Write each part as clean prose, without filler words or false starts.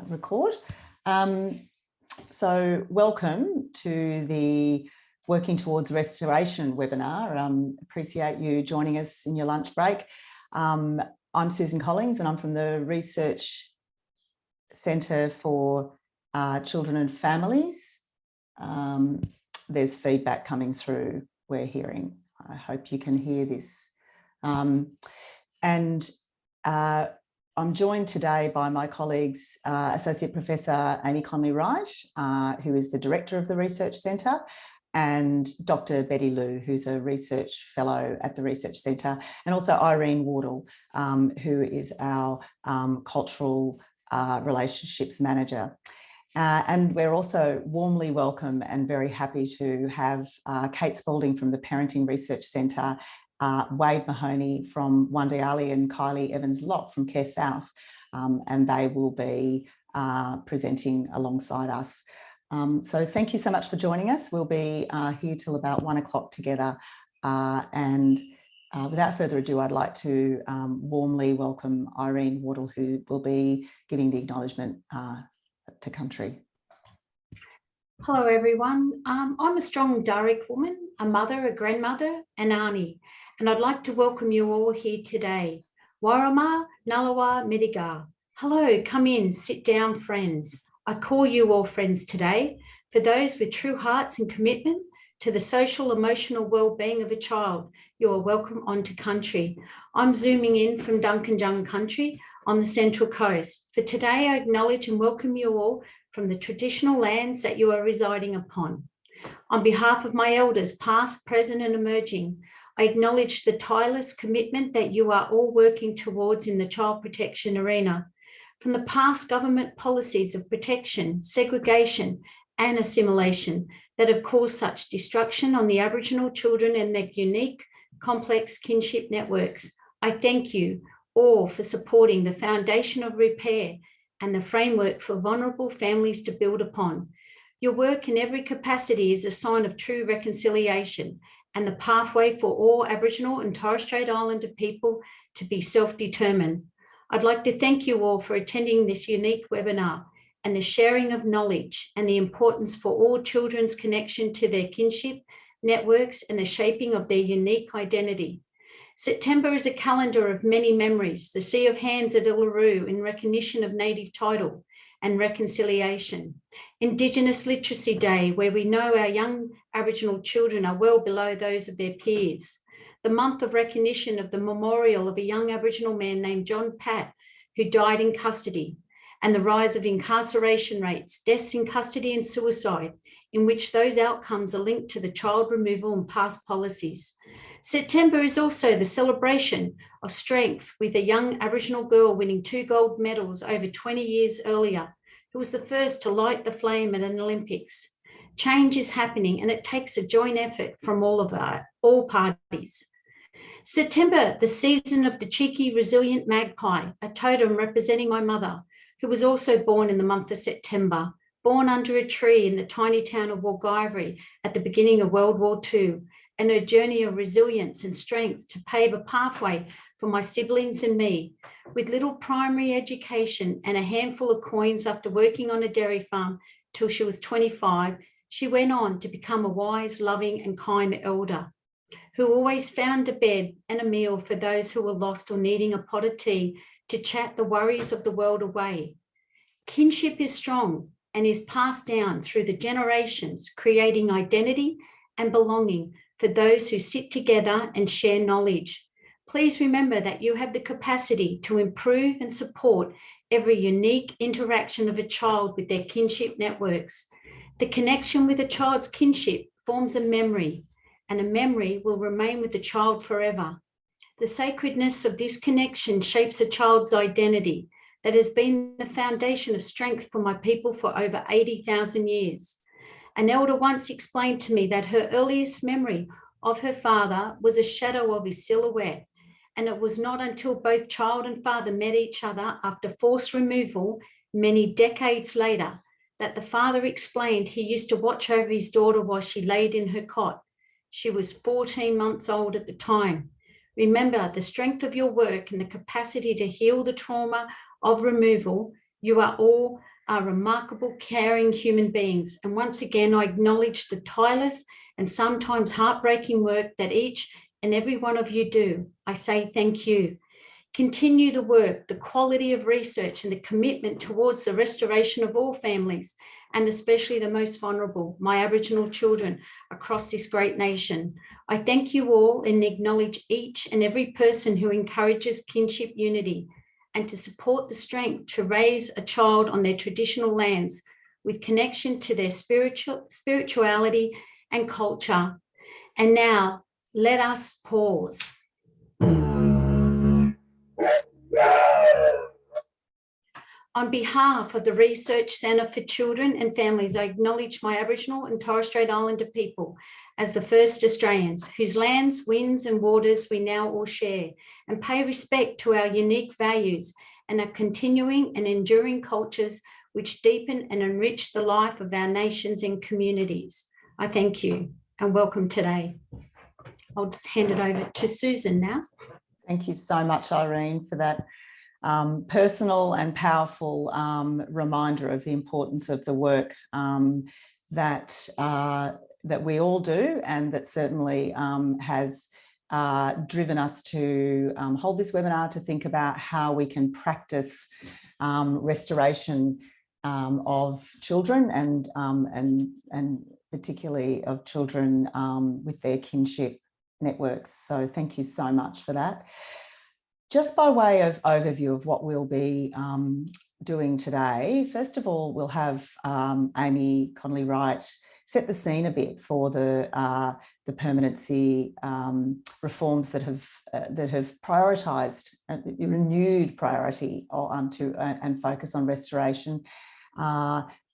record. So welcome to the Working Towards Restoration webinar. Appreciate you joining us in your lunch break. I'm Susan Collings and I'm from the Research Centre for Children and Families. There's feedback coming through, we're hearing. I hope you can hear this. I'm joined today by my colleagues, Associate Professor Amy Conley Wright, who is the Director of the Research Centre, and Dr. Betty Liu, who's a Research Fellow at the Research Centre, and also Irene Wardle, who is our Cultural Relationships Manager. And we're also warmly welcome and very happy to have Kate Spalding from the Parenting Research Centre, Wade Mahoney from Wandiyali and Kylie Evans-Locke from Care South, and they will be presenting alongside us. So thank you so much for joining us. We'll be here till about 1 o'clock together. Without further ado, I'd like to warmly welcome Irene Wardle, who will be giving the acknowledgement to country. Hello everyone, I'm a strong Darug woman, a mother, a grandmother, an auntie, and I'd like to welcome you all here today. Warama, Nalawa, Medigar. Hello, come in, sit down friends. I call you all friends today. For those with true hearts and commitment to the social, emotional well-being of a child, you are welcome onto country. I'm zooming in from Duncanjung country on the Central Coast. For today, I acknowledge and welcome you all from the traditional lands that you are residing upon. On behalf of my elders, past, present and emerging, I acknowledge the tireless commitment that you are all working towards in the child protection arena. From the past government policies of protection, segregation and assimilation that have caused such destruction on the Aboriginal children and their unique, complex kinship networks, I thank you all for supporting the foundation of repair and the framework for vulnerable families to build upon. Your work in every capacity is a sign of true reconciliation and the pathway for all Aboriginal and Torres Strait Islander people to be self-determined. I'd like to thank you all for attending this unique webinar and the sharing of knowledge and the importance for all children's connection to their kinship networks and the shaping of their unique identity. September is a calendar of many memories, the Sea of Hands at Uluru in recognition of native title and reconciliation. Indigenous Literacy Day, where we know our young Aboriginal children are well below those of their peers. The month of recognition of the memorial of a young Aboriginal man named John Pat, who died in custody, and the rise of incarceration rates, deaths in custody and suicide, in which those outcomes are linked to the child removal and past policies. September is also the celebration of strength, with a young Aboriginal girl winning 2 gold medals over 20 years earlier, who was the first to light the flame at an Olympics. Change is happening and it takes a joint effort from all parties. September, the season of the cheeky, resilient magpie, a totem representing my mother, who was also born in the month of September, born under a tree in the tiny town of Wandiyali at the beginning of World War II, and her journey of resilience and strength to pave a pathway for my siblings and me. With little primary education and a handful of coins after working on a dairy farm till she was 25, she went on to become a wise, loving and kind elder, who always found a bed and a meal for those who were lost or needing a pot of tea to chat the worries of the world away. Kinship is strong and is passed down through the generations, creating identity and belonging for those who sit together and share knowledge. Please remember that you have the capacity to improve and support every unique interaction of a child with their kinship networks. The connection with a child's kinship forms a memory, and a memory will remain with the child forever. The sacredness of this connection shapes a child's identity that has been the foundation of strength for my people for over 80,000 years. An elder once explained to me that her earliest memory of her father was a shadow of his silhouette, and it was not until both child and father met each other after forced removal many decades later that the father explained he used to watch over his daughter while she laid in her cot. She was 14 months old at the time. Remember, the strength of your work and the capacity to heal the trauma of removal You are all remarkable, caring human beings. And once again, I acknowledge the tireless and sometimes heartbreaking work that each and every one of you do. I say thank you. Continue the work, the quality of research, and the commitment towards the restoration of all families, and especially the most vulnerable, my Aboriginal children across this great nation. I thank you all and acknowledge each and every person who encourages kinship unity and to support the strength to raise a child on their traditional lands with connection to their spirituality and culture. And now, let us pause. On behalf of the Research Centre for Children and Families, I acknowledge my Aboriginal and Torres Strait Islander people as the first Australians, whose lands, winds and waters we now all share, and pay respect to our unique values and our continuing and enduring cultures which deepen and enrich the life of our nations and communities. I thank you and welcome today. I'll just hand it over to Susan now. Thank you so much, Irene, for that personal and powerful reminder of the importance of the work that we all do, and that certainly has driven us to hold this webinar to think about how we can practice restoration of children and particularly of children with their kinship networks. So thank you so much for that. Just by way of overview of what we'll be doing today, first of all, we'll have Amy Conley Wright set the scene a bit for the permanency reforms that have prioritised a renewed priority and focus on restoration.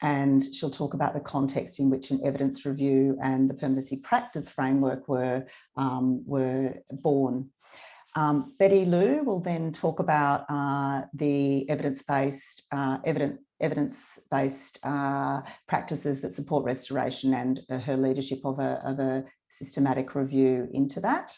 And she'll talk about the context in which an evidence review and the permanency practice framework were born. Betty Liu will then talk about the evidence-based practices that support restoration and her leadership of a systematic review into that.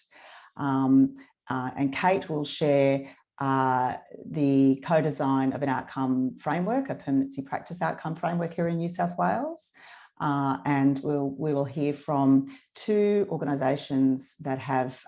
And Kate will share the co-design of an outcome framework, a permanency practice outcome framework here in New South Wales. And we will hear from two organisations that have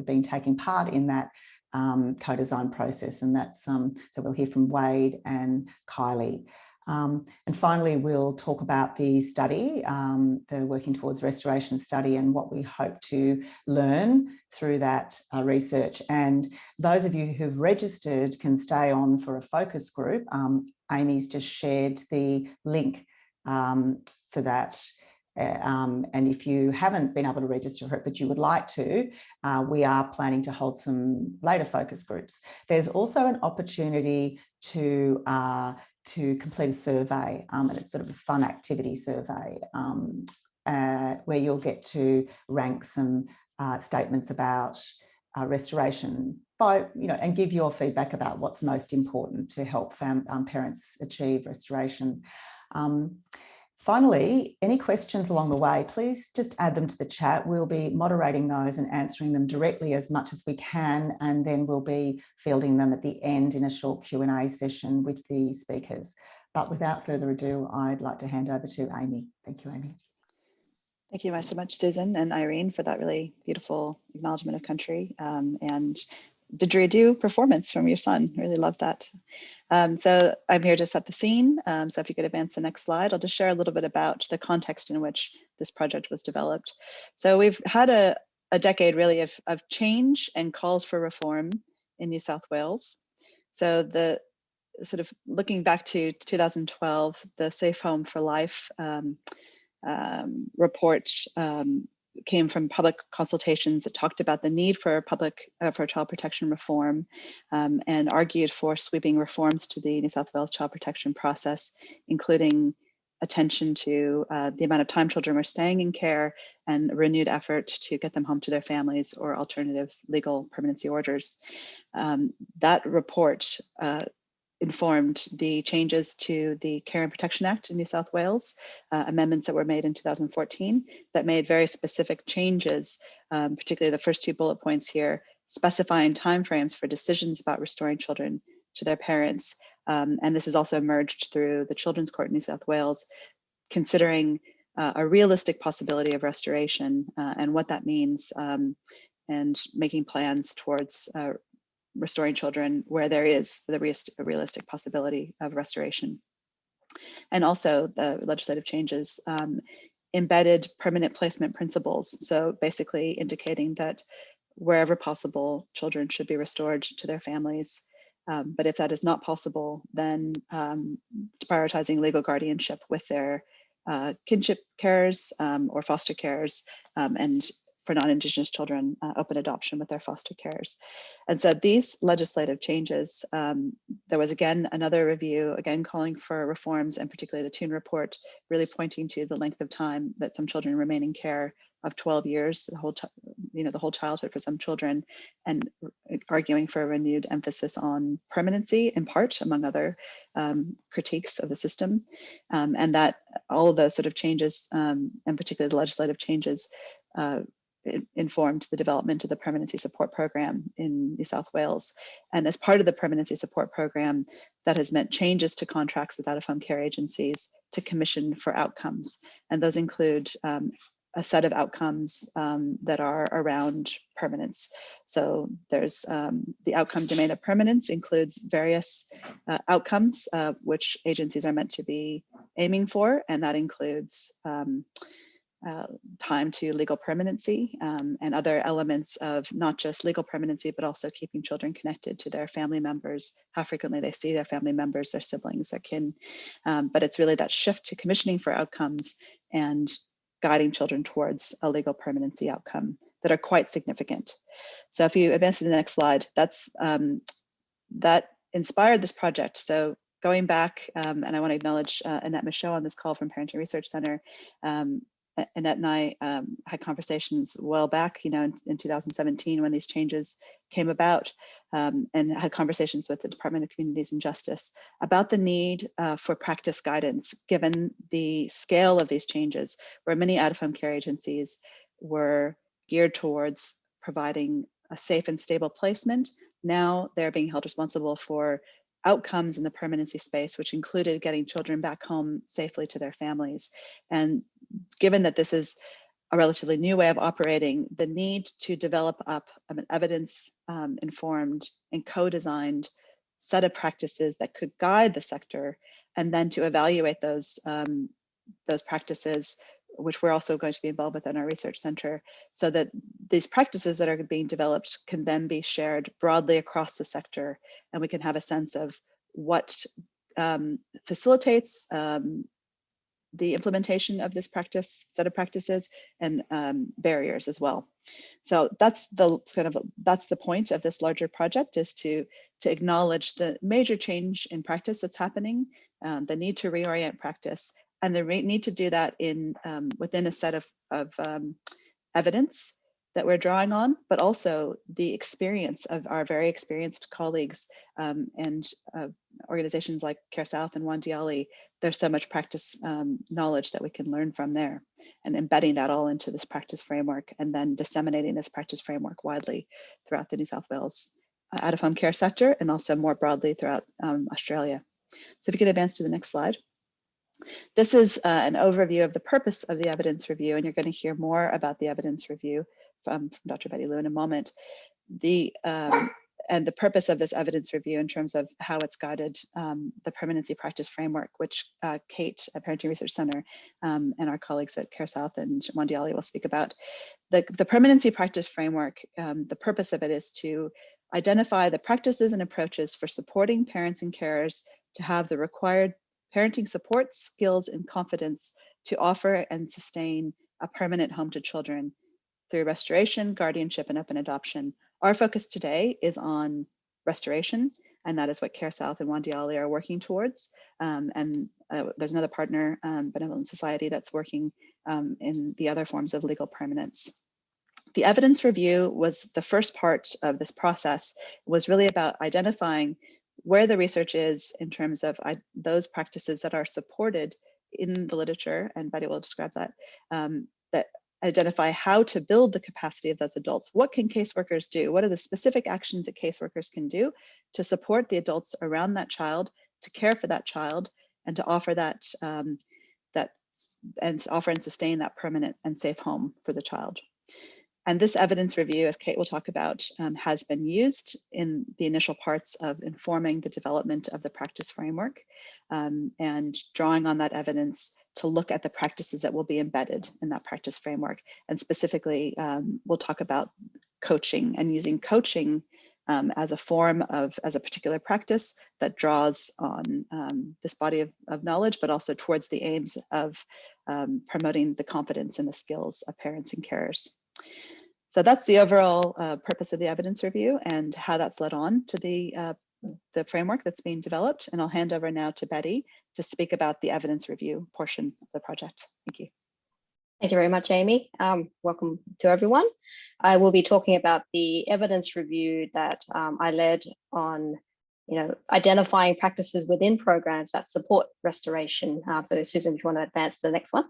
been taking part in that co-design process, and that's so we'll hear from Wade and Kylie. And finally, we'll talk about the study, the Working Towards Restoration study, and what we hope to learn through that research. And those of you who've registered can stay on for a focus group. Amy's just shared the link for that. And if you haven't been able to register for it, but you would like to, we are planning to hold some later focus groups. There's also an opportunity to complete a survey, and it's sort of a fun activity survey where you'll get to rank some statements about restoration and give your feedback about what's most important to help parents achieve restoration. Finally, any questions along the way, please just add them to the chat. We'll be moderating those and answering them directly as much as we can, and then we'll be fielding them at the end in a short Q&A session with the speakers. But without further ado, I'd like to hand over to Amy. Thank you, Amy. Thank you so much, Susan and Irene, for that really beautiful acknowledgement of country and didgeridoo performance from your son. Really love that. So I'm here to set the scene. So if you could advance the next slide, I'll just share a little bit about the context in which this project was developed. So we've had a decade really of change and calls for reform in New South Wales. So the sort of looking back to 2012, the Safe Home for Life report came from public consultations that talked about the need for child protection reform and argued for sweeping reforms to the New South Wales child protection process, including attention to the amount of time children were staying in care and renewed effort to get them home to their families or alternative legal permanency orders. That report informed the changes to the Care and Protection Act in New South Wales, amendments that were made in 2014 that made very specific changes, particularly the first two bullet points here, specifying timeframes for decisions about restoring children to their parents And this has also emerged through the Children's Court in New South Wales, considering a realistic possibility of restoration and what that means, and making plans towards restoring children where there is a realistic possibility of restoration. And also the legislative changes embedded permanent placement principles. So basically indicating that wherever possible, children should be restored to their families. But if that is not possible, then prioritizing legal guardianship with their kinship carers or foster carers, and for non-Indigenous children, open adoption with their foster carers. And so these legislative changes, there was again another review, again calling for reforms, and particularly the Toon report, really pointing to the length of time that some children remain in care of 12 years, the whole childhood for some children, and arguing for a renewed emphasis on permanency, in part, among other critiques of the system, and that all of those sort of changes, and particularly the legislative changes, informed the development of the permanency support program in New South Wales. And as part of the permanency support program, that has meant changes to contracts with out-of-home care agencies to commission for outcomes. And those include a set of outcomes that are around permanence. So there's the outcome domain of permanence includes various outcomes which agencies are meant to be aiming for, and that includes time to legal permanency and other elements of not just legal permanency, but also keeping children connected to their family members, how frequently they see their family members, their siblings, their kin. But it's really that shift to commissioning for outcomes and guiding children towards a legal permanency outcome that are quite significant. So if you advance to the next slide, that inspired this project. So going back, and I want to acknowledge Annette Michaud on this call from Parenting Research Center. Annette and I had conversations well back, in 2017 when these changes came about, and had conversations with the Department of Communities and Justice about the need for practice guidance, given the scale of these changes, where many out-of-home care agencies were geared towards providing a safe and stable placement. Now they're being held responsible for outcomes in the permanency space, which included getting children back home safely to their families. And given that this is a relatively new way of operating, the need to develop up an evidence-informed and co-designed set of practices that could guide the sector, and then to evaluate those practices, which we're also going to be involved with in our research center, so that these practices that are being developed can then be shared broadly across the sector, and we can have a sense of what facilitates the implementation of this set of practices, and barriers as well. So that's the point of this larger project, is to acknowledge the major change in practice that's happening, the need to reorient practice, and the need to do that within a set of evidence that we're drawing on, but also the experience of our very experienced colleagues and organizations like Care South and Wandiyali. There's so much practice knowledge that we can learn from there, and embedding that all into this practice framework, and then disseminating this practice framework widely throughout the New South Wales out-of-home care sector, and also more broadly throughout Australia. So if you could advance to the next slide. This is an overview of the purpose of the evidence review, and you're going to hear more about the evidence review from Dr. Betty Liu in a moment. And the purpose of this evidence review in terms of how it's guided the permanency practice framework, which Kate at Parenting Research Center and our colleagues at Care South and Wandiyali will speak about. The permanency practice framework, the purpose of it is to identify the practices and approaches for supporting parents and carers to have the required parenting support, skills, and confidence to offer and sustain a permanent home to children through restoration, guardianship, and open adoption. Our focus today is on restoration, and that is what Care South and Wandiyali are working towards. There's another partner, Benevolent Society, that's working in the other forms of legal permanence. The evidence review was the first part of this process. It was really about identifying where the research is in terms of those practices that are supported in the literature, and Betty will describe that, that identify how to build the capacity of those adults. What can caseworkers do? What are the specific actions that caseworkers can do to support the adults around that child to care for that child and to offer that, offer and sustain that permanent and safe home for the child. And this evidence review, as Kate will talk about, has been used in the initial parts of informing the development of the practice framework, and drawing on that evidence to look at the practices that will be embedded in that practice framework. And specifically, we'll talk about coaching and using coaching as a particular practice that draws on this body of knowledge, but also towards the aims of promoting the competence and the skills of parents and carers. So that's the overall purpose of the evidence review and how that's led on to the framework that's being developed. And I'll hand over now to Betty to speak about the evidence review portion of the project. Thank you. Thank you very much, Amy. Welcome to everyone. I will be talking about the evidence review that I led on, identifying practices within programs that support restoration. So Susan, if you want to advance to the next one.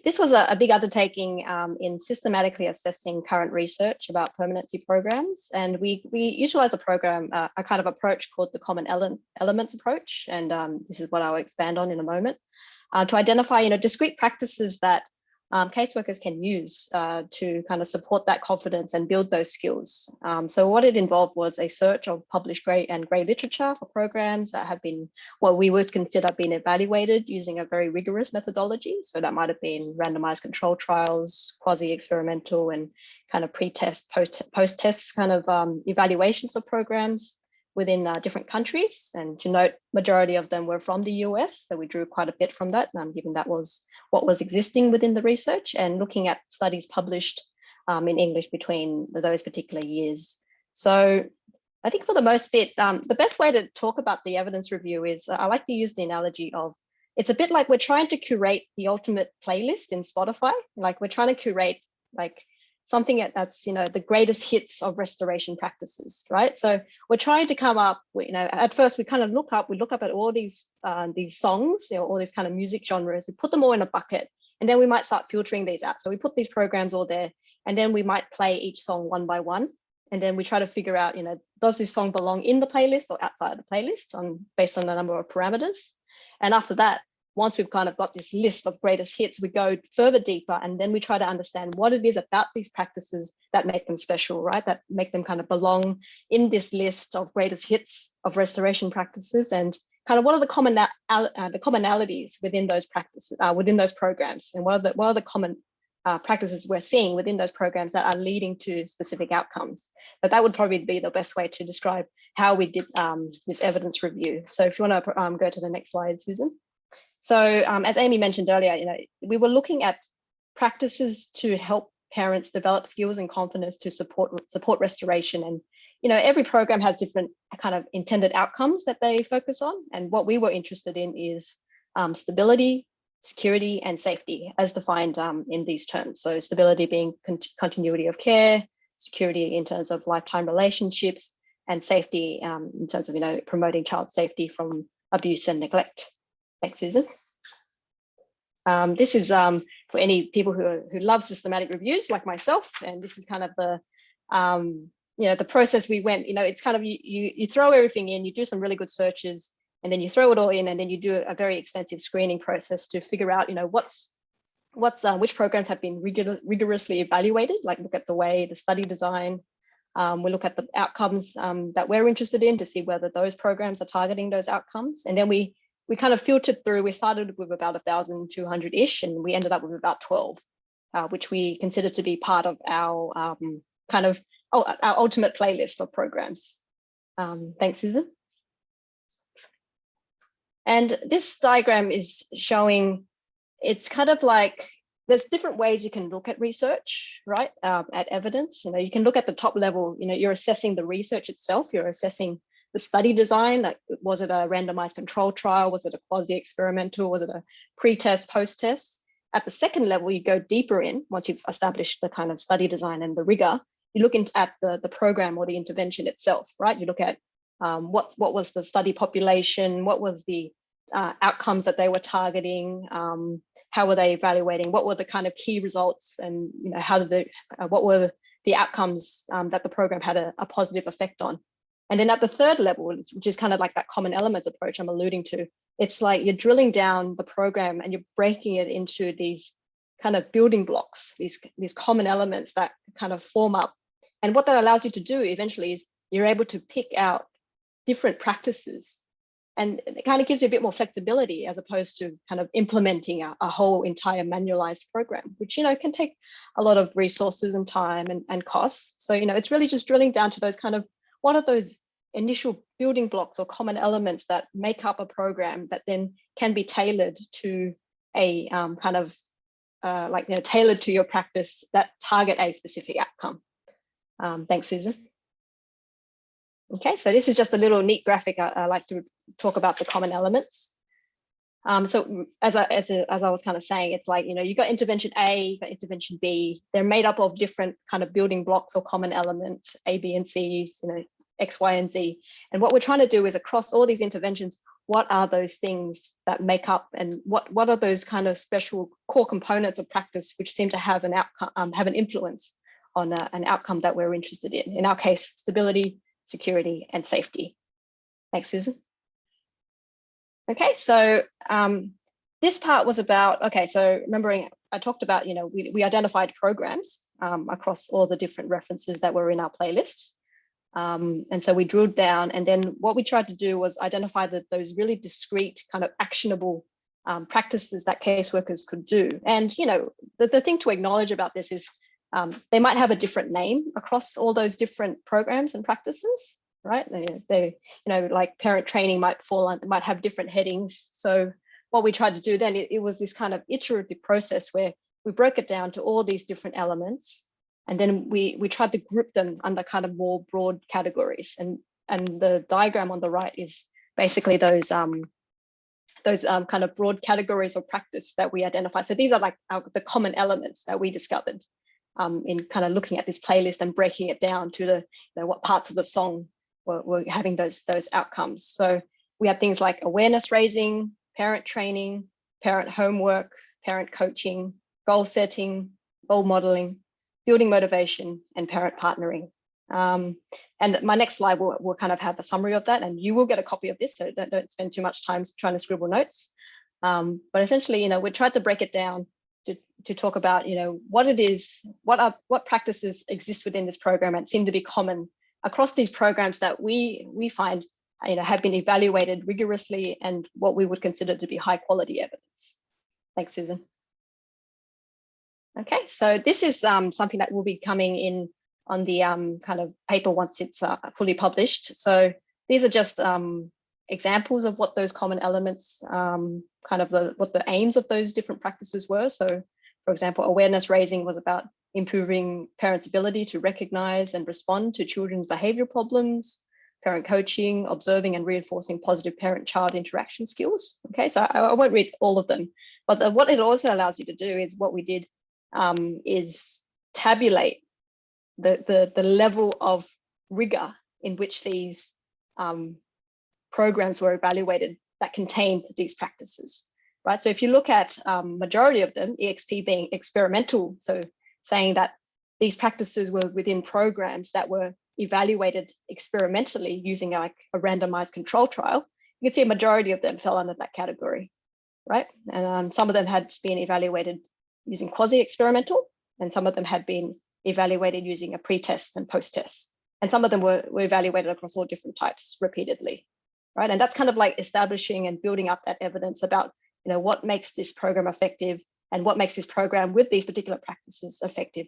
This was a big undertaking in systematically assessing current research about permanency programs. And we utilize a kind of approach called the common elements approach. And this is what I'll expand on in a moment. To identify, discrete practices that caseworkers can use to kind of support that confidence and build those skills. So what it involved was a search of published grey literature for programs that have been what we would consider being evaluated using a very rigorous methodology. So that might have been randomized control trials, quasi-experimental, and kind of pre-test, post-test kind of evaluations of programs within different countries. And to note, majority of them were from the US. So we drew quite a bit from that, given that was what was existing within the research, and looking at studies published in English between those particular years. So I think for the most bit, the best way to talk about the evidence review is, I like to use the analogy of, it's a bit like we're trying to curate the ultimate playlist in Spotify. Like we're trying to curate like something that's, the greatest hits of restoration practices, right? So we're trying to come up with, at first we kind of look up at all these songs, all these kind of music genres, we put them all in a bucket, and then we might start filtering these out. So we put these programs all there, and then we might play each song one by one. And then we try to figure out, does this song belong in the playlist or outside the playlist based on the number of parameters? And after that, once we've kind of got this list of greatest hits, we go further deeper, and then we try to understand what it is about these practices that make them special, right? That make them kind of belong in this list of greatest hits of restoration practices, and kind of what are the commonalities within those practices, within those programs, and what are the common practices we're seeing within those programs that are leading to specific outcomes. But that would probably be the best way to describe how we did this evidence review. So if you want to go to the next slide, Susan. So as Amy mentioned earlier, we were looking at practices to help parents develop skills and confidence to support restoration. And every program has different kind of intended outcomes that they focus on. And what we were interested in is stability, security, and safety as defined in these terms. So stability being continuity of care, security in terms of lifetime relationships, and safety in terms of promoting child safety from abuse and neglect. Thanks, Susan. This is for any people who love systematic reviews like myself, and this is kind of the process we went. It's kind of you throw everything in, you do some really good searches, and then you throw it all in, and then you do a very extensive screening process to figure out which programs have been rigorously evaluated. Like look at the way the study design. We look at the outcomes that we're interested in to see whether those programs are targeting those outcomes, and then we kind of filtered through. We started with about 1,200-ish, and we ended up with about 12, which we consider to be part of our our ultimate playlist of programs. Thanks, Susan. And this diagram is showing, it's kind of like, there's different ways you can look at research, right? At evidence, you can look at the top level, you're assessing the research itself, you're assessing the study design, like was it a randomized control trial? Was it a quasi-experimental? Was it a pre-test, post-test? At the second level, you go deeper in, once you've established the kind of study design and the rigor, you look at the program or the intervention itself, right? You look at what was the study population, what was the outcomes that they were targeting, how were they evaluating, what were the kind of key results, and what were the outcomes that the program had a positive effect on. And then at the third level, which is kind of like that common elements approach I'm alluding to, it's like you're drilling down the program and you're breaking it into these kind of building blocks, these common elements that kind of form up. And what that allows you to do eventually is you're able to pick out different practices, and it kind of gives you a bit more flexibility as opposed to kind of implementing a whole entire manualized program, which, can take a lot of resources and time and costs. So, it's really just drilling down to those kind of, what are those initial building blocks or common elements that make up a program that then can be tailored to a kind of tailored to your practice that target a specific outcome. Thanks, Susan. Okay, so this is just a little neat graphic. I like to talk about the common elements. So as I was kind of saying, it's like, you got intervention A, you got intervention B. They're made up of different kind of building blocks or common elements, A, B, and C, X, Y, and Z. And what we're trying to do is across all these interventions, what are those things that make up, and what are those kind of special core components of practice which seem to have an outcome, have an influence on an outcome that we're interested in. In our case, stability, security, and safety. Thanks, Susan. Okay, so this part was about, okay, so remembering I talked about, we identified programs across all the different references that were in our playlist. And so we drilled down, and then what we tried to do was identify those really discrete kind of actionable practices that caseworkers could do. And, the thing to acknowledge about this is they might have a different name across all those different programs and practices, right? They like parent training might have different headings. So what we tried to do then, it was this kind of iterative process where we broke it down to all these different elements. And then we tried to group them under kind of more broad categories. And the diagram on the right is basically those kind of broad categories of practice that we identified. So these are like the common elements that we discovered in kind of looking at this playlist and breaking it down to what parts of the song were having those outcomes. So we had things like awareness raising, parent training, parent homework, parent coaching, goal setting, goal modeling, building motivation, and parent partnering. And my next slide will kind of have a summary of that, and you will get a copy of this, so don't spend too much time trying to scribble notes. But essentially, we tried to break it down to talk about, what it is, what practices exist within this program and seem to be common across these programs that we find, have been evaluated rigorously and what we would consider to be high quality evidence. Thanks, Susan. Okay, so this is something that will be coming in on the kind of paper once it's fully published. So these are just examples of what those common elements, what the aims of those different practices were. So, for example, awareness raising was about improving parents' ability to recognize and respond to children's behavior problems. Parent coaching, observing and reinforcing positive parent-child interaction skills. Okay, so I won't read all of them, but what it also allows you to do is what we did is tabulate the level of rigor in which these programs were evaluated that contained these practices, right? So if you look at majority of them, EXP being experimental, so saying that these practices were within programs that were evaluated experimentally using like a randomized control trial, you can see a majority of them fell under that category, right? And some of them had been evaluated using quasi-experimental, and some of them had been evaluated using a pre-test and post-test. And some of them were evaluated across all different types repeatedly, right? And that's kind of like establishing and building up that evidence about, what makes this program effective and what makes this program with these particular practices effective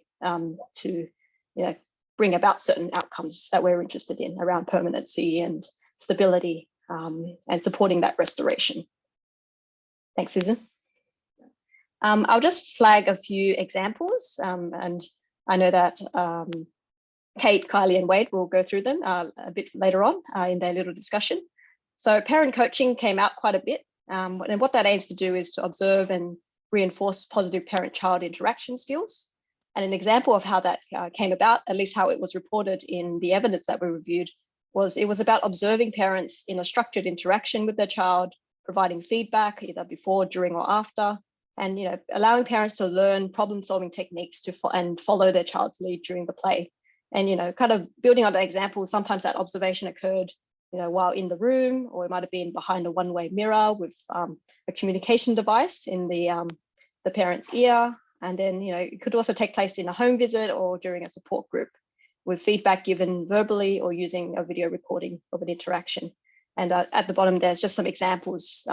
to, bring about certain outcomes that we're interested in around permanency and stability and supporting that restoration. Thanks, Susan. I'll just flag a few examples, and I know that Kate, Kylie, and Wade will go through them a bit later on in their little discussion. So parent coaching came out quite a bit, and what that aims to do is to observe and reinforce positive parent-child interaction skills. And an example of how that came about, at least how it was reported in the evidence that we reviewed, was it was about observing parents in a structured interaction with their child, providing feedback either before, during, or after, and allowing parents to learn problem-solving techniques and follow their child's lead during the play. And, you know, kind of building on the example, sometimes that observation occurred, you know, while in the room, or it might have been behind a one-way mirror with a communication device in the parent's ear. And then, you know, it could also take place in a home visit or during a support group, with feedback given verbally or using a video recording of an interaction. And at the bottom, there's just some examples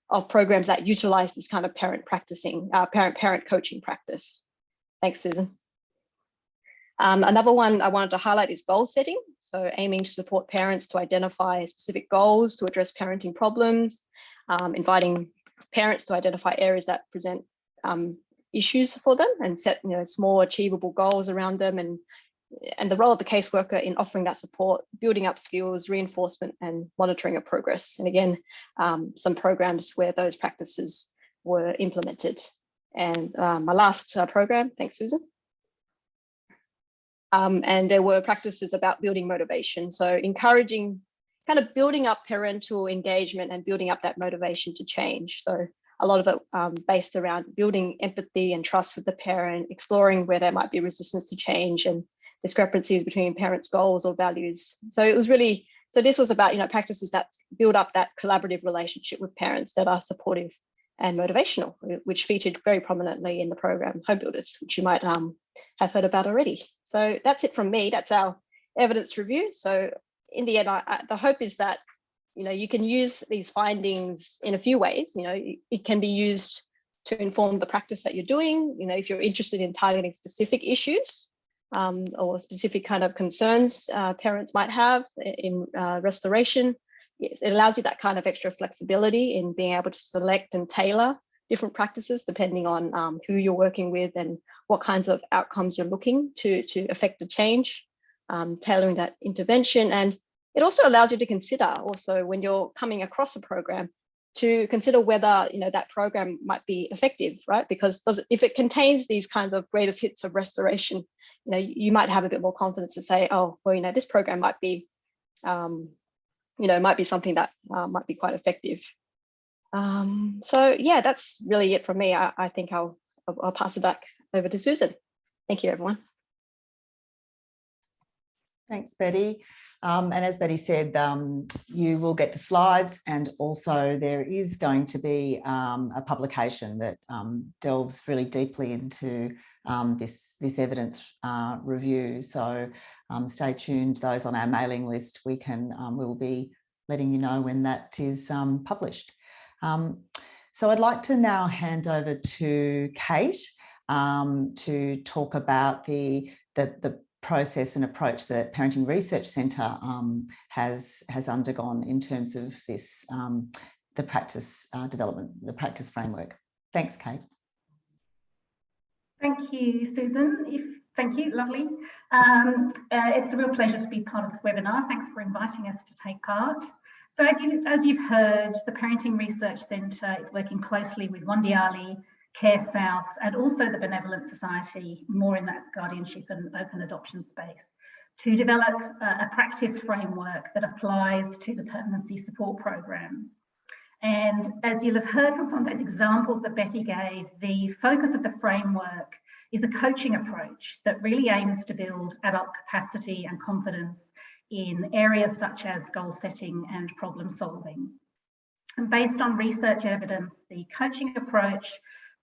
of programs that utilize this kind of parent coaching practice. Thanks, Susan. Another one I wanted to highlight is goal setting. So aiming to support parents to identify specific goals to address parenting problems, inviting parents to identify areas that present issues for them and set, you know, small achievable goals around them, and the role of the caseworker in offering that support, building up skills, reinforcement, and monitoring of progress. And again, some programs where those practices were implemented. And my last program, thanks, Susan. And there were practices about building motivation. So encouraging, kind of building up parental engagement and building up that motivation to change. So a lot of it based around building empathy and trust with the parent, exploring where there might be resistance to change and discrepancies between parents' goals or values. So it was really, so this was about, you know, practices that build up that collaborative relationship with parents that are supportive and motivational, which featured very prominently in the program Home Builders, which you might have heard about already. So that's it from me. That's our evidence review. So in the end, the hope is that, you know, you can use these findings in a few ways. You know, it can be used to inform the practice that you're doing. You know, if you're interested in targeting specific issues or specific kind of concerns parents might have in restoration, it allows you that kind of extra flexibility in being able to select and tailor different practices depending on who you're working with and what kinds of outcomes you're looking to affect the change, tailoring that intervention. And it also allows you to consider also when you're coming across a program to consider whether, you know, that program might be effective, right? Because if it contains these kinds of greatest hits of restoration, you know, you might have a bit more confidence to say, oh, well, you know, this program might be, you know, might be something that might be quite effective. So yeah, that's really it from me. I think I'll pass it back over to Susan. Thank you, everyone. Thanks, Betty. And as Betty said, you will get the slides, and also there is going to be a publication that delves really deeply into this evidence review. So stay tuned, those on our mailing list. We will be letting you know when that is published. So I'd like to now hand over to Kate to talk about the process and approach that Parenting Research Centre has undergone in terms of this, the practice development, the practice framework. Thanks, Kate. Thank you, Susan. Thank you, lovely. It's a real pleasure to be part of this webinar. Thanks for inviting us to take part. So as you've heard, the Parenting Research Centre is working closely with Wandiyali, Care South, and also the Benevolent Society, more in that guardianship and open adoption space, to develop a practice framework that applies to the permanency support program. And as you'll have heard from some of those examples that Betty gave, the focus of the framework is a coaching approach that really aims to build adult capacity and confidence in areas such as goal setting and problem solving. And based on research evidence, the coaching approach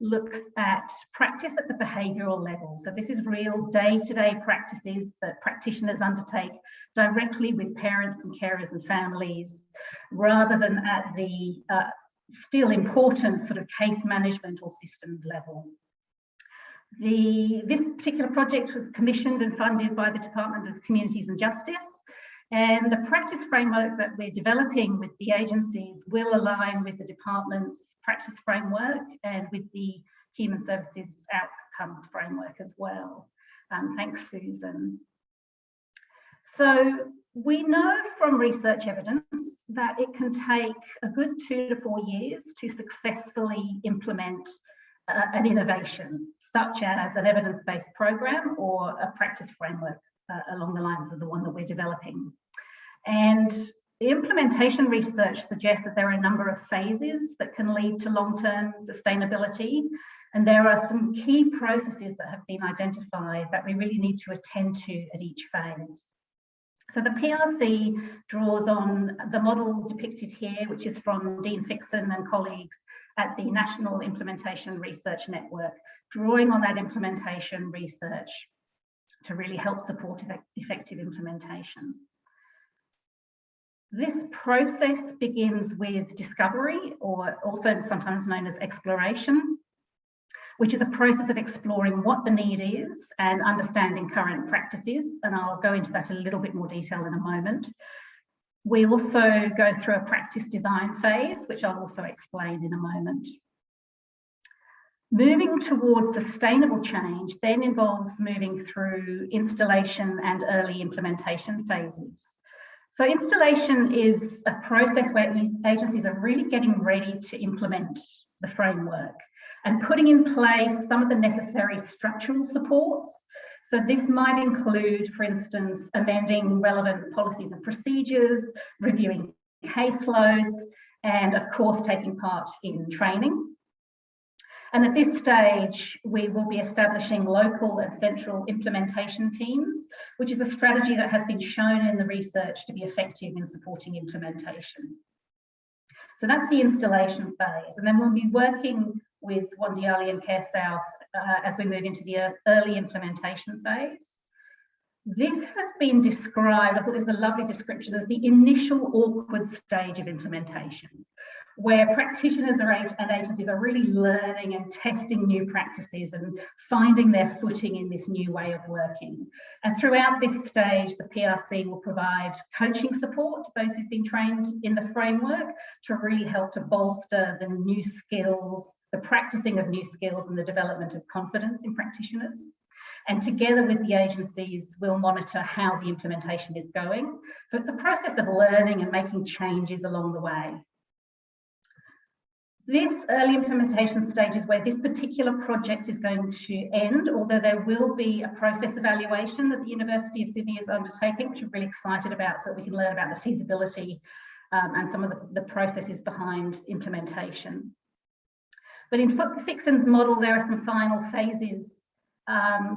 looks at practice at the behavioural level. So this is real day-to-day practices that practitioners undertake directly with parents and carers and families, rather than at the still important sort of case management or systems level. This particular project was commissioned and funded by the Department of Communities and Justice, and the practice framework that we're developing with the agencies will align with the department's practice framework and with the Human Services Outcomes framework as well. Thanks, Susan. So we know from research evidence that it can take a good 2 to 4 years to successfully implement an innovation, such as an evidence-based program or a practice framework along the lines of the one that we're developing. And the implementation research suggests that there are a number of phases that can lead to long-term sustainability. And there are some key processes that have been identified that we really need to attend to at each phase. So the PRC draws on the model depicted here, which is from Dean Fixon and colleagues at the National Implementation Research Network, drawing on that implementation research to really help support effective implementation. This process begins with discovery, or also sometimes known as exploration, which is a process of exploring what the need is and understanding current practices. And I'll go into that in a little bit more detail in a moment. We also go through a practice design phase, which I'll also explain in a moment. Moving towards sustainable change then involves moving through installation and early implementation phases. So installation is a process where agencies are really getting ready to implement the framework and putting in place some of the necessary structural supports. So this might include, for instance, amending relevant policies and procedures, reviewing caseloads, and of course, taking part in training. And at this stage, we will be establishing local and central implementation teams, which is a strategy that has been shown in the research to be effective in supporting implementation. So that's the installation phase. And then we'll be working with Wandiyali and Care South as we move into the early implementation phase. This has been described, I thought this was a lovely description, as the initial awkward stage of implementation, where practitioners and agencies are really learning and testing new practices and finding their footing in this new way of working. And throughout this stage, the PRC will provide coaching support to those who've been trained in the framework to really help to bolster the new skills, the practicing of new skills and the development of confidence in practitioners. And together with the agencies, we'll monitor how the implementation is going. So it's a process of learning and making changes along the way. This early implementation stage is where this particular project is going to end, although there will be a process evaluation that the University of Sydney is undertaking, which we're really excited about, so that we can learn about the feasibility and some of the processes behind implementation. But in Fixon's model, there are some final phases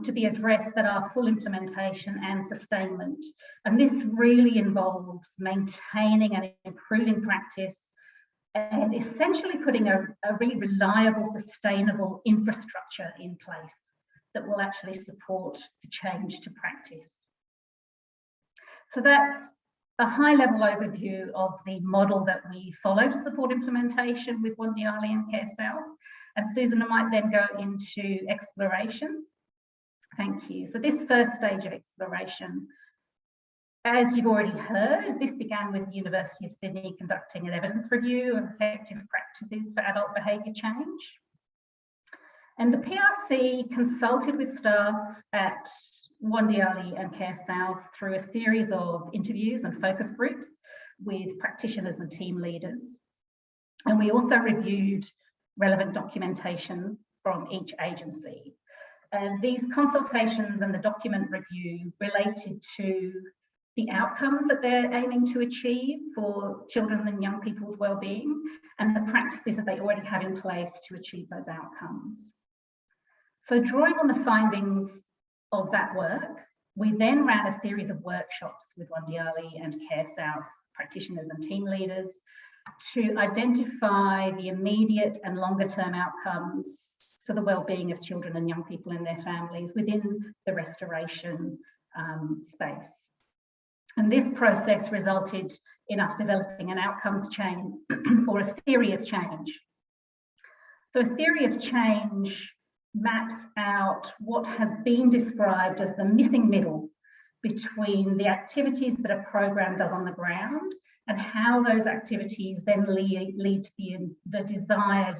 to be addressed that are full implementation and sustainment. And this really involves maintaining and improving practice and essentially putting a really reliable, sustainable infrastructure in place that will actually support the change to practice. So that's a high-level overview of the model that we follow to support implementation with Wandiyali and Care South. And Susan, I might then go into exploration. Thank you. So this first stage of exploration, as you've already heard, this began with the University of Sydney conducting an evidence review of effective practices for adult behaviour change. And the PRC consulted with staff at Wandiyali and Care South through a series of interviews and focus groups with practitioners and team leaders. And we also reviewed relevant documentation from each agency. And these consultations and the document review related to the outcomes that they're aiming to achieve for children and young people's well-being and the practices that they already have in place to achieve those outcomes. So drawing on the findings of that work, we then ran a series of workshops with Wandiyali and Care South practitioners and team leaders to identify the immediate and longer-term outcomes for the well-being of children and young people and their families within the restoration space. And this process resulted in us developing an outcomes chain or a theory of change. So a theory of change maps out what has been described as the missing middle between the activities that a program does on the ground and how those activities then lead to the desired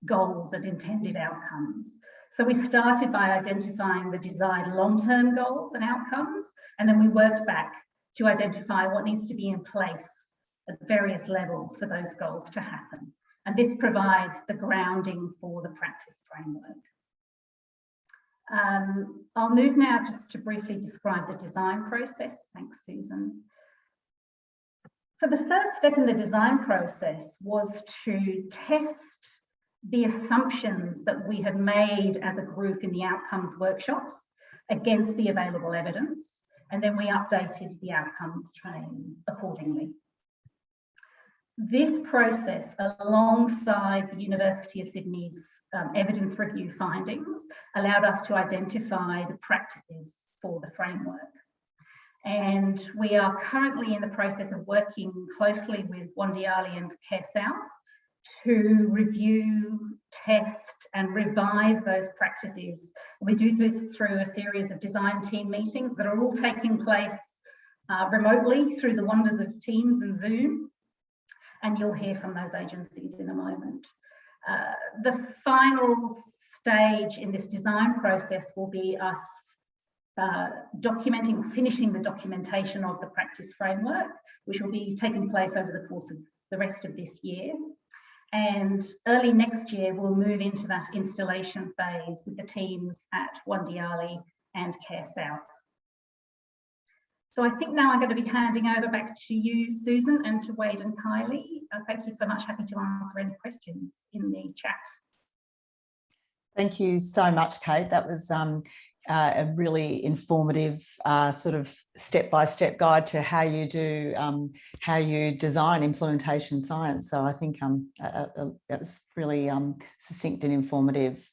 goals and intended outcomes. So we started by identifying the desired long-term goals and outcomes, and then we worked back to identify what needs to be in place at various levels for those goals to happen. And this provides the grounding for the practice framework. I'll move now just to briefly describe the design process. Thanks, Susan. So the first step in the design process was to test the assumptions that we had made as a group in the outcomes workshops against the available evidence, and then we updated the outcomes train accordingly. This process, alongside the University of Sydney's evidence review findings, allowed us to identify the practices for the framework. And we are currently in the process of working closely with Wandiyali and Care South to review, test and revise those practices. We do this through a series of design team meetings that are all taking place remotely through the wonders of Teams and Zoom. And you'll hear from those agencies in a moment. The final stage in this design process will be us finishing the documentation of the practice framework, which will be taking place over the course of the rest of this year. And early next year, we'll move into that installation phase with the teams at Wandiyali and Care South. So I think now I'm going to be handing over back to you, Susan, and to Wade and Kylie. Thank you so much. Happy to answer any questions in the chat. Thank you so much, Kate. That was a really informative sort of step-by-step guide to how you do, how you design implementation science. So I think that was really succinct and informative.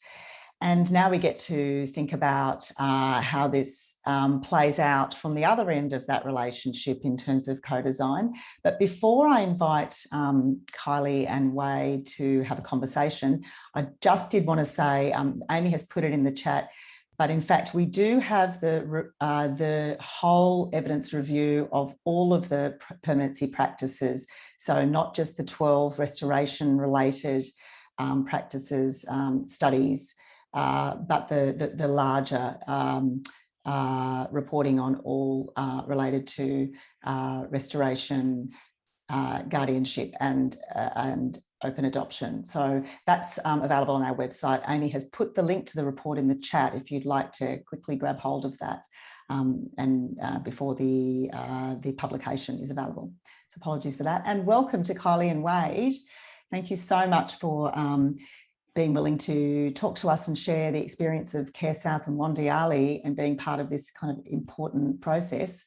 And now we get to think about how this plays out from the other end of that relationship in terms of co-design. But before I invite Kylie and Wade to have a conversation, I just did want to say, Amy has put it in the chat, but in fact, we do have the whole evidence review of all of the permanency practices. So not just the 12 restoration-related practices, studies, but the larger reporting on all related to restoration, guardianship and open adoption. So that's available on our website. Amy has put the link to the report in the chat if you'd like to quickly grab hold of that before the publication is available. So apologies for that. And welcome to Kylie and Wade. Thank you so much for being willing to talk to us and share the experience of Care South and Wandiyali and being part of this kind of important process,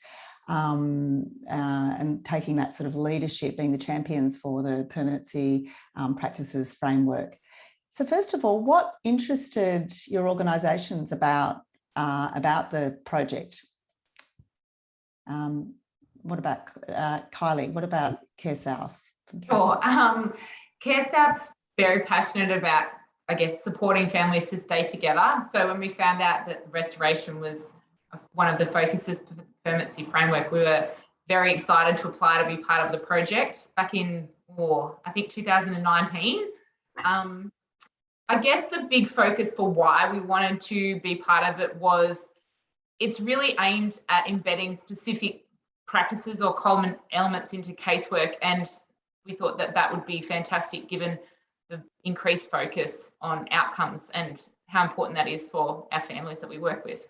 and taking that sort of leadership, being the champions for the permanency practices framework. So first of all, what interested your organisations about the project? What about Kylie? What about Care South? Sure. Care South's very passionate about, I guess, supporting families to stay together. So when we found out that restoration was one of the focuses for the permanency framework, we were very excited to apply to be part of the project back in, I think, 2019. I guess the big focus for why we wanted to be part of it was it's really aimed at embedding specific practices or common elements into casework, and we thought that that would be fantastic given the increased focus on outcomes and how important that is for our families that we work with.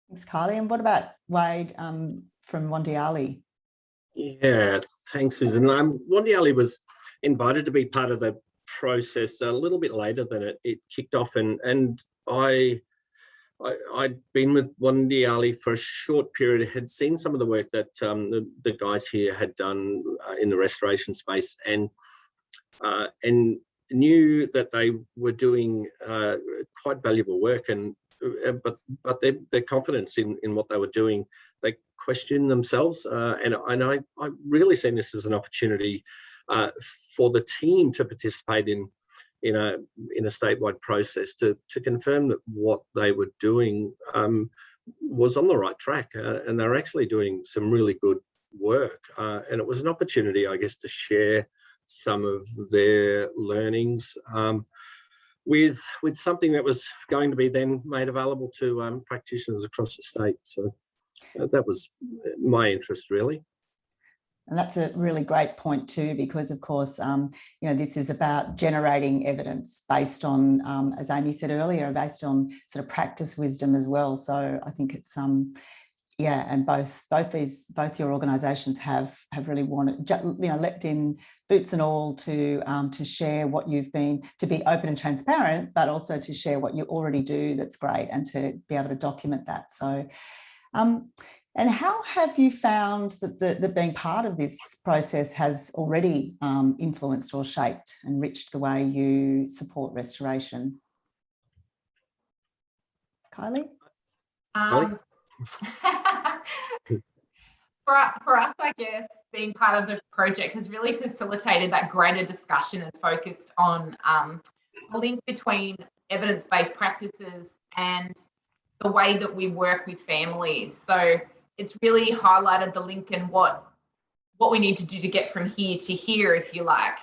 Thanks, Kylie. And what about Wade from Wandiyali? Yeah, thanks, Susan. Wandiyali was invited to be part of the process a little bit later than it kicked off, and I'd been with Wandiyali for a short period, had seen some of the work that the guys here had done in the restoration space, and knew that they were doing quite valuable work, but their confidence in what they were doing, they questioned themselves, and I really seen this as an opportunity for the team to participate in a statewide process to confirm that what they were doing was on the right track, and they're actually doing some really good work, and it was an opportunity, I guess, to share some of their learnings with something that was going to be then made available to practitioners across the state. So that was my interest, really. And that's a really great point too, because of course, this is about generating evidence based on, as Amy said earlier, based on sort of practice wisdom as well. So I think it's yeah, and both your organisations have really wanted, leapt in boots and all to share what you've been, to be open and transparent, but also to share what you already do. That's great, and to be able to document that. So, and how have you found that being part of this process has already influenced or shaped, enriched the way you support restoration? Kylie? For us, I guess, being part of the project has really facilitated that greater discussion and focused on the link between evidence-based practices and the way that we work with families. So it's really highlighted the link and what we need to do to get from here to here, if you like.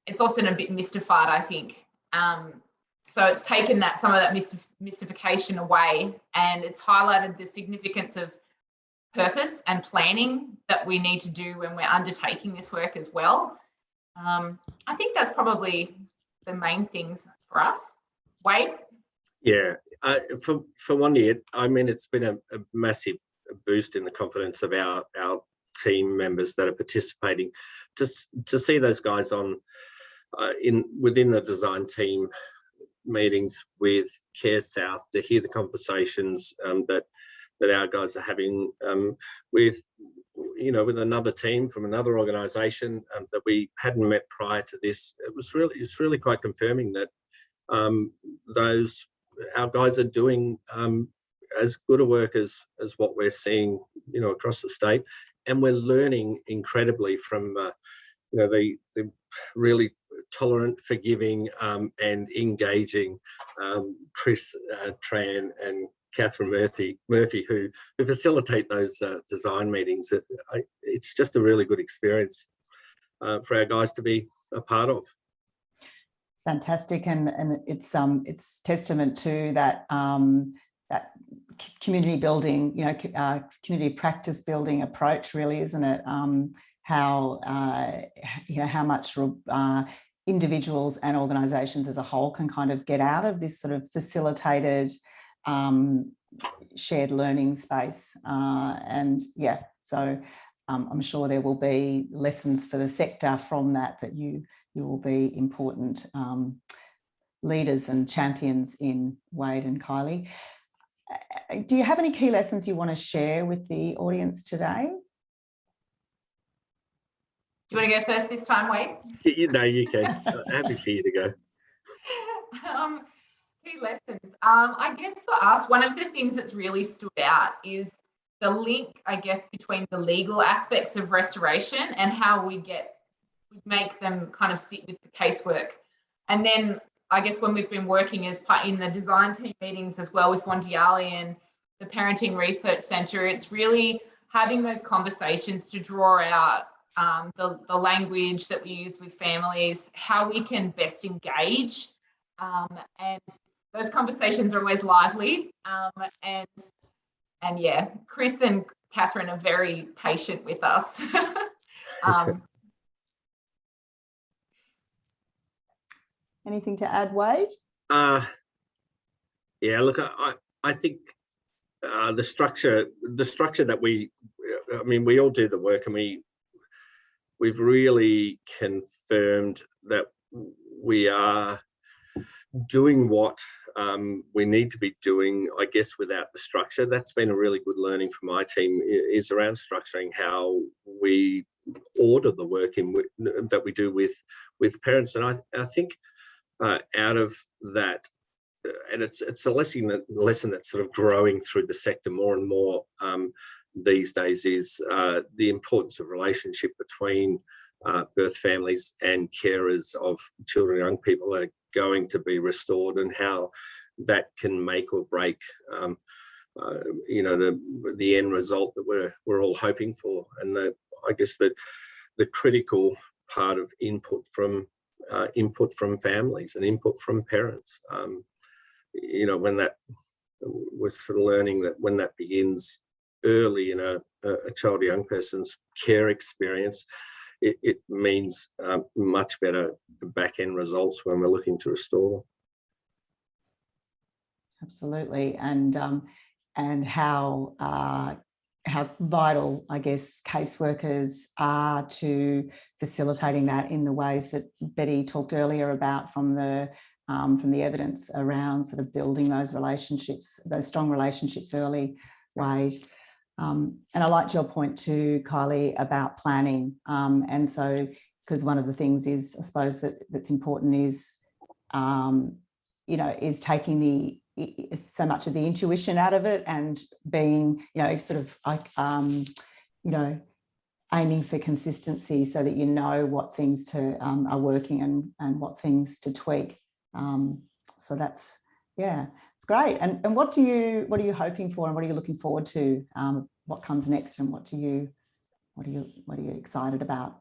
It's often a bit mystified, I think. So it's taken some of that mystification away, and it's highlighted the significance of purpose and planning that we need to do when we're undertaking this work as well. I think that's probably the main things for us. Wade? Yeah, for one year, I mean, it's been a massive boost in the confidence of our team members that are participating. To see those guys on within the design team meetings with Care South, to hear the conversations that our guys are having with another team from another organisation that we hadn't met prior to this. It's really quite confirming that our guys are doing as good a work as what we're seeing across the state, and we're learning incredibly from the really tolerant, forgiving and engaging Chris Tran and Catherine Murphy who facilitate those design meetings. It's just a really good experience for our guys to be a part of. Fantastic, and it's testament to that that community building, community practice building approach, really, isn't it? How much individuals and organisations as a whole can kind of get out of this sort of facilitated shared learning space, and yeah, so I'm sure there will be lessons for the sector from that you will be important leaders and champions in, Wade and Kylie. Do you have any key lessons you want to share with the audience today? Do you want to go first this time, Wade? No, you can. Happy for you to go. Key lessons. I guess for us, one of the things that's really stood out is the link, I guess, between the legal aspects of restoration and how we make them kind of sit with the casework. And then I guess when we've been working as part in the design team meetings as well with Wandiyali and the Parenting Research Centre, it's really having those conversations to draw out the language that we use with families, how we can best engage. And those conversations are always lively. And yeah, Chris and Catherine are very patient with us. Anything to add, Wade? Yeah, look, I think the structure that we all do the work, and we've really confirmed that we are doing what we need to be doing, I guess, without the structure. That's been a really good learning for my team, is around structuring how we order the work that we do with parents. And I think out of that, and it's a lesson that's sort of growing through the sector more and more these days, is the importance of relationship between birth families and carers of children and young people that are going to be restored, and how that can make or break the end result that we're all hoping for. And I guess that the critical part of input from families and input from parents, when that, we're sort of learning that when that begins early in a child or young person's care experience, it means much better back-end results when we're looking to restore. Absolutely. And how vital, I guess, caseworkers are to facilitating that in the ways that Betty talked earlier about from the evidence around sort of building those relationships, those strong relationships early, Wade. And I liked your point too, Kylie, about planning. And so, because one of the things is, I suppose, that's important is, you know, is taking so much of the intuition out of it and being, you know, sort of like, you know, aiming for consistency so that you know what things are working and what things to tweak. So that's, yeah, it's great. And what are you hoping for and what are you looking forward to? What comes next and what are you excited about?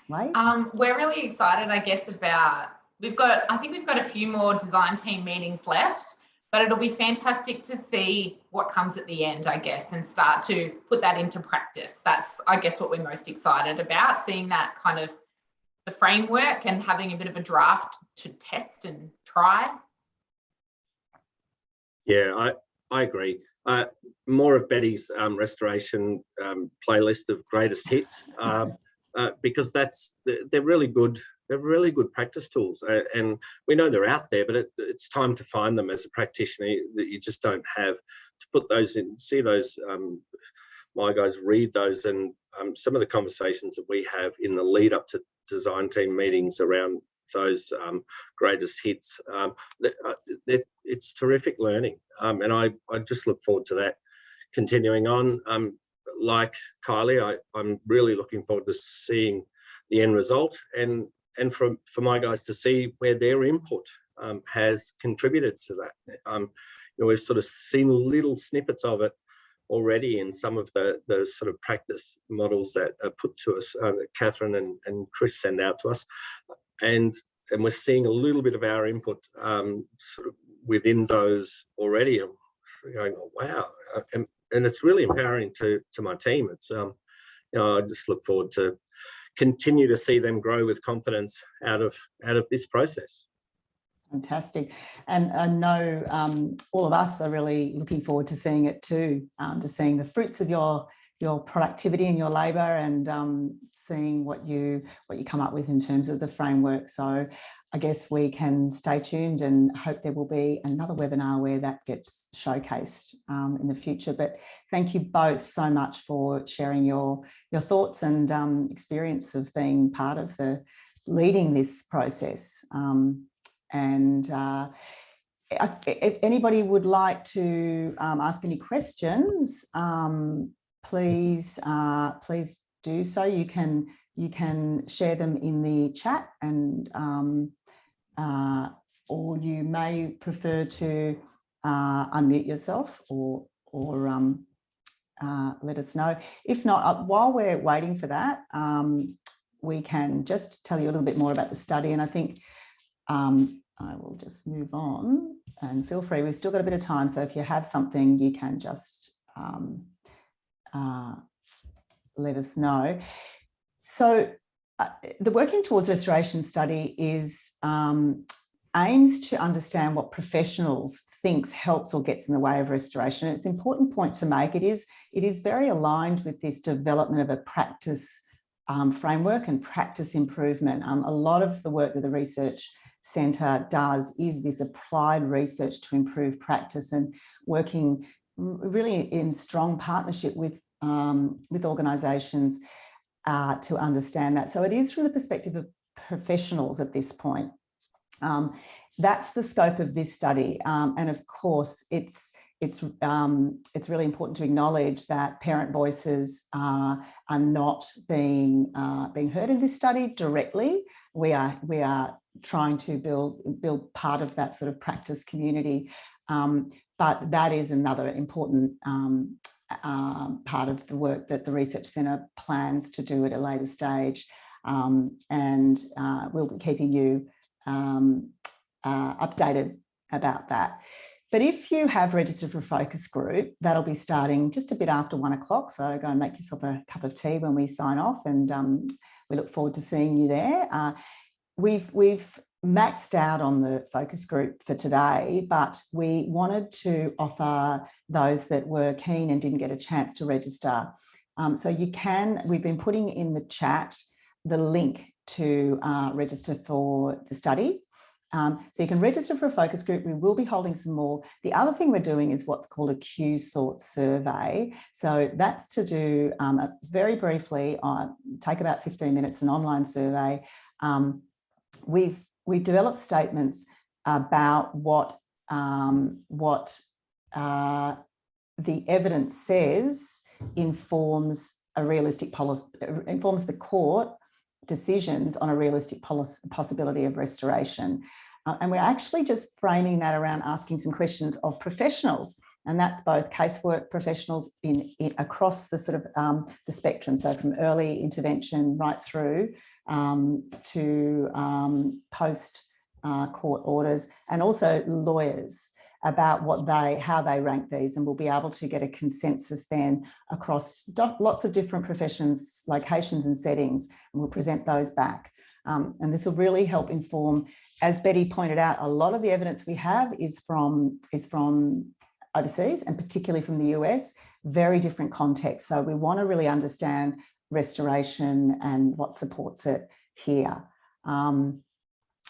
Right? We're really excited, I guess, about, I think we've got a few more design team meetings left, but it'll be fantastic to see what comes at the end, I guess, and start to put that into practice. That's, I guess, what we're most excited about, seeing that kind of the framework and having a bit of a draft to test and try. Yeah, I agree. More of Betty's restoration playlist of greatest hits, because they're really good. They're really good practice tools, and we know they're out there, but it's time to find them as a practitioner that you just don't have, to put those in, see those, my guys read those, and some of the conversations that we have in the lead up to design team meetings around those greatest hits, it's terrific learning, and I just look forward to that continuing on. Like Kylie, I'm really looking forward to seeing the end result and for my guys to see where their input has contributed to that. You know, we've sort of seen little snippets of it already in some of the sort of practice models that are put to us, that Catherine and Chris send out to us, and we're seeing a little bit of our input sort of within those already. I'm going, oh, wow, and it's really empowering to my team. It's you know, I just look forward to continue to see them grow with confidence out of this process. Fantastic. And I know all of us are really looking forward to seeing it too, to seeing the fruits of your productivity and your labour, and seeing what you come up with in terms of the framework. So I guess we can stay tuned and hope there will be another webinar where that gets showcased in the future. But thank you both so much for sharing your thoughts and experience of being part of leading this process. And if anybody would like to ask any questions, please do so. You can share them in the chat, and or you may prefer to unmute yourself or let us know. If not, while we're waiting for that, we can just tell you a little bit more about the study. And I think I will just move on, and feel free. We've still got a bit of time, so if you have something, you can just let us know. So the Working Towards Restoration study aims to understand what professionals thinks helps or gets in the way of restoration. It's an important point to make. It is very aligned with this development of a practice framework and practice improvement. A lot of the work that the Research Centre does is this applied research to improve practice, and working really in strong partnership with organisations to understand that. So it is from the perspective of professionals at this point. That's the scope of this study, and of course it's really important to acknowledge that parent voices are not being heard in this study directly. We are trying to build part of that sort of practice community, but that is another important part of the work that the Research Centre plans to do at a later stage, and we'll be keeping you updated about that. But if you have registered for a focus group, that'll be starting just a bit after 1 o'clock. So go and make yourself a cup of tea when we sign off, and we look forward to seeing you there. We've maxed out on the focus group for today, but we wanted to offer those that were keen and didn't get a chance to register. So we've been putting in the chat the link to register for the study. So you can register for a focus group. We will be holding some more. The other thing we're doing is what's called a Q-sort survey. So that's to do very briefly, take about 15 minutes, an online survey. We've developed statements about what the evidence says informs a realistic policy, informs the court decisions on a realistic possibility of restoration. And we're actually just framing that around asking some questions of professionals, and that's both casework professionals across the sort of the spectrum, so from early intervention right through to post court orders, and also lawyers about how they rank these, and we'll be able to get a consensus then across lots of different professions, locations and settings, and we'll present those back. And this will really help inform, as Betty pointed out, a lot of the evidence we have is from overseas, and particularly from the US, very different contexts. So we want to really understand restoration and what supports it here.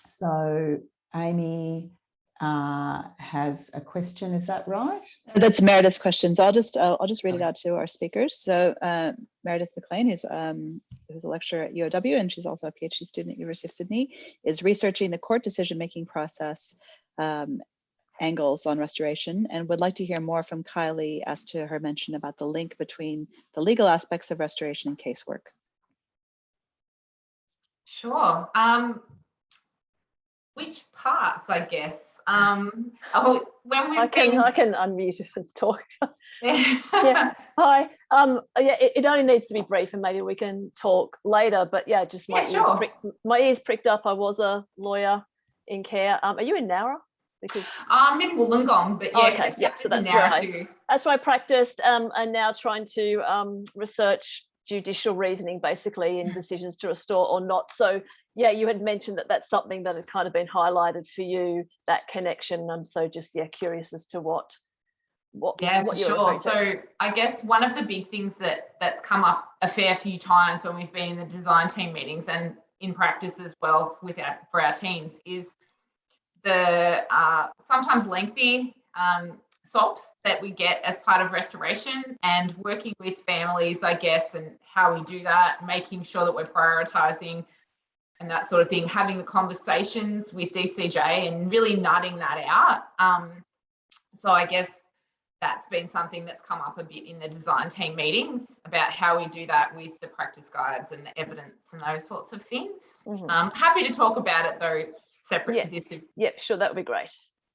So Amy has a question, is that right? That's Meredith's question. So I'll just read it out to our speakers. So Meredith McLean, who's a lecturer at UOW, and she's also a PhD student at University of Sydney, is researching the court decision-making process angles on restoration, and would like to hear more from Kylie as to her mention about the link between the legal aspects of restoration and casework. Sure. Which parts, I guess? When I can unmute and talk. Yeah. Hi. Yeah, it only needs to be brief, and maybe we can talk later. But yeah, just my ears pricked up. I was a lawyer in care. Are you in Nowra? Because I'm in Wollongong, but yeah, okay, yeah, so in Nowra too. That's where I practiced, and now trying to research judicial reasoning, basically, in decisions to restore or not. So yeah, you had mentioned that that's something that had kind of been highlighted for you, that connection. I'm so just curious as to what for sure. So I guess one of the big things that's come up a fair few times when we've been in the design team meetings and in practice as well for our teams is the sometimes lengthy SOPs that we get as part of restoration, and working with families, I guess, and how we do that, making sure that we're prioritising and that sort of thing, having the conversations with DCJ and really nutting that out. So I guess that's been something that's come up a bit in the design team meetings about how we do that with the practice guides and the evidence and those sorts of things. Mm-hmm. Happy to talk about it though, separate to this. Yeah, sure, that would be great.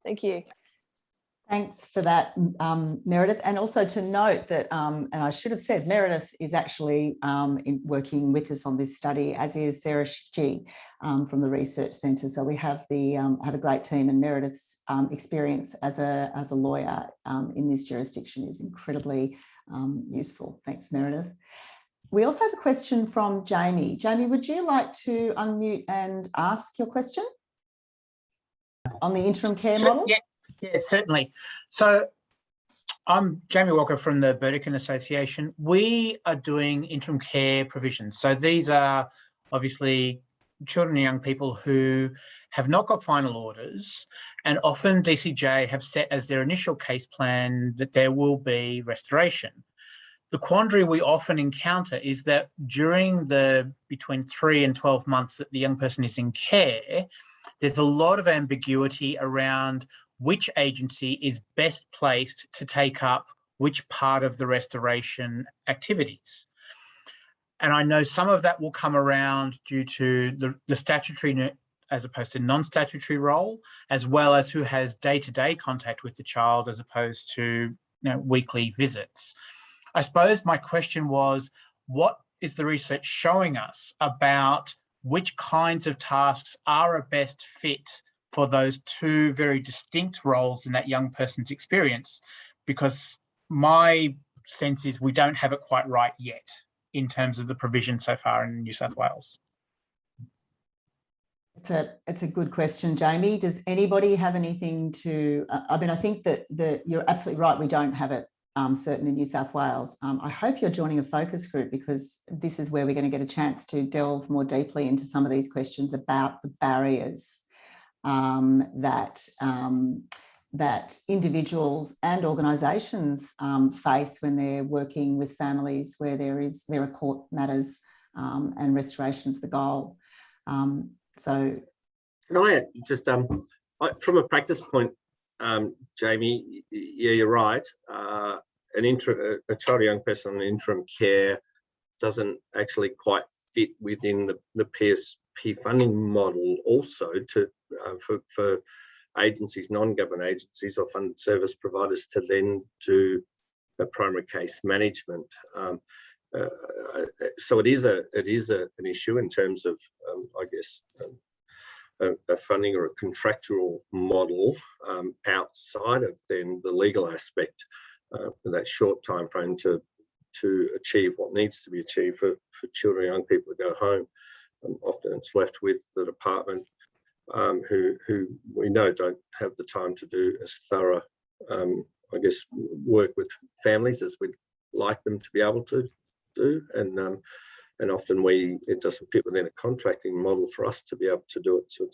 Thank you. Thanks for that, Meredith. And also to note that, and I should have said, Meredith is actually working with us on this study, as is Sarah G from the Research Centre. So we have a great team, and Meredith's experience as a lawyer in this jurisdiction is incredibly useful. Thanks, Meredith. We also have a question from Jamie. Jamie, would you like to unmute and ask your question on the interim care model? Yeah, certainly. So I'm Jamie Walker from the Burdekin Association. We are doing interim care provisions. So these are obviously children and young people who have not got final orders, and often DCJ have set as their initial case plan that there will be restoration. The quandary we often encounter is that during the between 3 and 12 months that the young person is in care, there's a lot of ambiguity around which agency is best placed to take up which part of the restoration activities. And I know some of that will come around due to the statutory as opposed to non-statutory role, as well as who has day-to-day contact with the child as opposed to weekly visits. I suppose my question was, what is the research showing us about which kinds of tasks are a best fit for those two very distinct roles in that young person's experience? Because my sense is we don't have it quite right yet in terms of the provision so far in New South Wales. It's a good question, Jamie. Does anybody have anything to? I mean, I think that you're absolutely right. We don't have it certain in New South Wales. I hope you're joining a focus group, because this is where we're going to get a chance to delve more deeply into some of these questions about the barriers that individuals and organisations face when they're working with families where there are court matters and restoration's the goal. So, can I just from a practice point, Jamie, yeah, you're right. A child or young person on interim care doesn't actually quite fit within the PSP funding model. Also, for agencies, non-government agencies or funded service providers to then do a primary case management. So it is an issue in terms of, I guess, a funding or a contractual model outside of then the legal aspect for that short time frame to achieve what needs to be achieved for children and young people to go home. Often it's left with the department who we know don't have the time to do as thorough, I guess, work with families as we'd like them to be able to do, and often it doesn't fit within a contracting model for us to be able to do it. So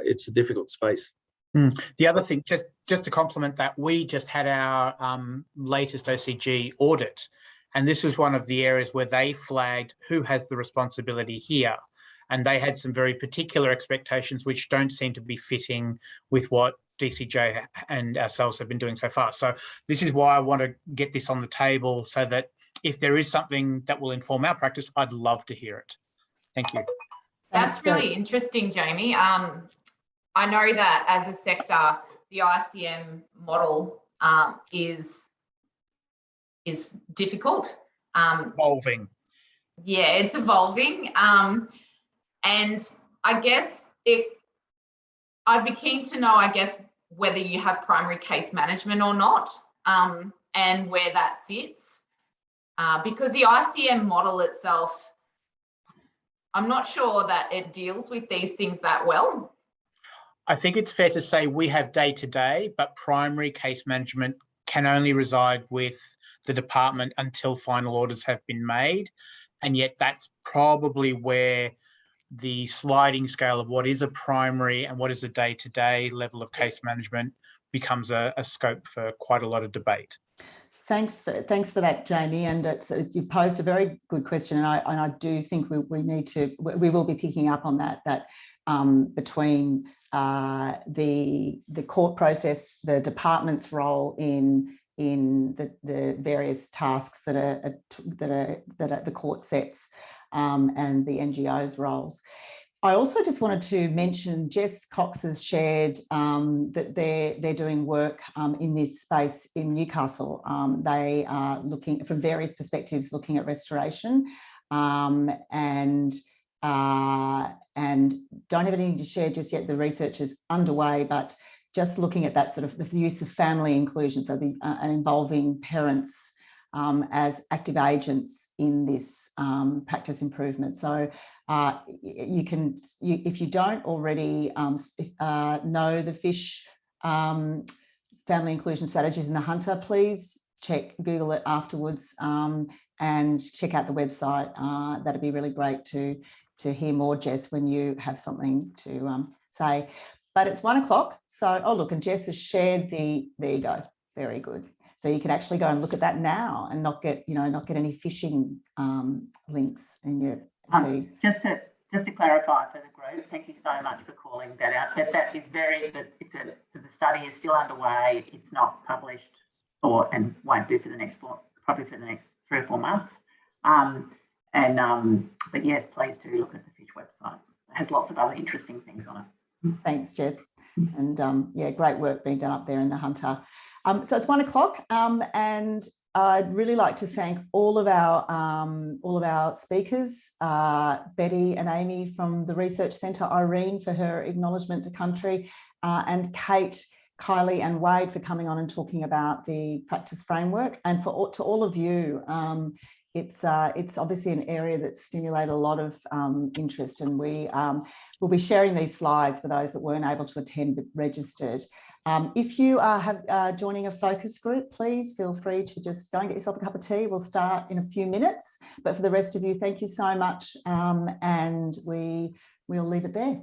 it's a difficult space. The other thing, just to complement that, we just had our latest OCG audit, and this was one of the areas where they flagged who has the responsibility here. And they had some very particular expectations which don't seem to be fitting with what DCJ and ourselves have been doing so far. So this is why I want to get this on the table, so that if there is something that will inform our practice, I'd love to hear it. Thank you. That's really interesting, Jamie. I know that as a sector, the ICM model is difficult. Evolving. Yeah, it's evolving. And I guess I'd be keen to know, I guess, whether you have primary case management or not, and where that sits. Because the ICM model itself, I'm not sure that it deals with these things that well. I think it's fair to say we have day-to-day, but primary case management can only reside with the department until final orders have been made. And yet that's probably where the sliding scale of what is a primary and what is a day-to-day level of case management becomes a scope for quite a lot of debate. Thanks for that, Jamie. And you posed a very good question, and I do think we will be picking up on that between the court process, the department's role in the various tasks that the court sets, and the NGO's roles. I also just wanted to mention Jess Cox has shared that they're doing work in this space in Newcastle. They are looking from various perspectives, looking at restoration, and don't have anything to share just yet. The research is underway, but just looking at that sort of the use of family inclusion, so and involving parents as active agents in this practice improvement. So if you don't already know the FISH family inclusion strategies in the Hunter, please Google it afterwards and check out the website. That'd be really great to hear more, Jess, when you have something to say. But it's 1 o'clock, so look, and Jess has shared there you go, very good. So you can actually go and look at that now and not get any phishing links in your feed. Just to clarify for the group, thank you so much for calling that out. But that is the study is still underway. It's not published and won't be probably for the next 3 or 4 months. But yes, please do look at the FISH website. It has lots of other interesting things on it. Thanks, Jess. And yeah, great work being done up there in the Hunter. So it's 1 o'clock, and I'd really like to thank all of our speakers, Betty and Amy from the Research Centre, Irene for her acknowledgement to country, and Kate, Kylie and Wade for coming on and talking about the practice framework, and to all of you it's obviously an area that stimulated a lot of interest, and we'll be sharing these slides for those that weren't able to attend but registered. If you are joining a focus group, please feel free to just go and get yourself a cup of tea. We'll start in a few minutes, but for the rest of you, thank you so much, and we'll leave it there.